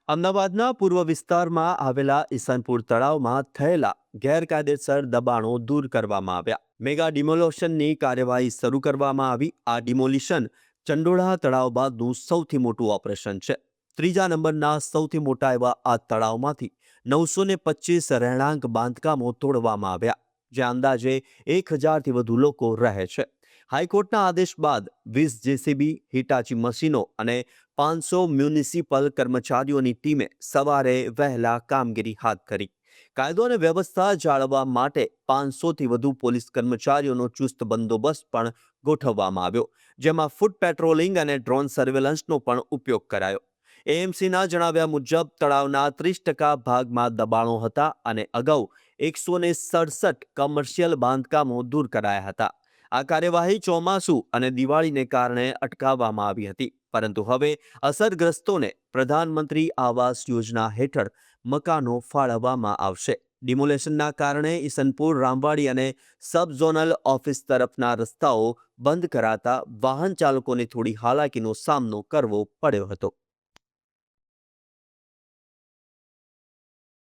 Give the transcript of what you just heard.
અમદાવાદના પૂર્વ વિસ્તારમાં આવેલા ઈસનપુર તળાવમાં થયેલા ગેરકાયદેસર દબાણો દૂર કરવામાં આવ્યા. મેગા ડિમોલિશનની કાર્યવાહી શરૂ કરવામાં આવી. આ ડિમોલિશન ચંડોળા તળાવ બાદનું સૌથી મોટું ઓપરેશન છે. ત્રીજા નંબરના સૌથી મોટા એવા આ તળાવમાંથી 925 રહેણાંક બાંધકામો તોડવામાં આવ્યા, જ્યાં અંદાજે 1000થી વધુ લોકો રહે છે. હાઈકોર્ટના આદેશ બાદ 20 જેસીબી, હિટાચી મશીનો અને 500 મ્યુનિસિપલ કર્મચારીઓની ટીમે સવારે વહેલા કામગીરી હાથ ધરી. કાયદો અને વ્યવસ્થા જાળવવા માટે 500થી વધુ પોલીસ કર્મચારીઓનો ચુસ્ત બંદોબસ્ત પણ ગોઠવવામાં આવ્યો, જેમાં ફૂટ પેટ્રોલિંગ અને ડ્રોન સર્વેલન્સનો પણ ઉપયોગ કરાયો. એએમસીના જણાવ્યા મુજબ તળાવના 30% ભાગમાં દબાણો હતા અને અગાઉ 167 કમર્શિયલ બાંધકામો દૂર કરાયા હતા. આ કાર્યવાહી ચોમાસુ અને દિવાળીને કારણે અટકાવવામાં આવી હતી, પરંતુ હવે અસરગ્રસ્તોને પ્રધાનમંત્રી આવાસ યોજના હેઠળ મકાનો ફાળવવામાં આવશે. ડિમોલેશનના કારણે ઈસનપુર, રામવાડી અને સબ ઝોનલ ઓફિસ તરફના રસ્તાઓ બંધ કરાતા વાહન ચાલકોને થોડી હાલાકીનો સામનો કરવો પડ્યો હતો.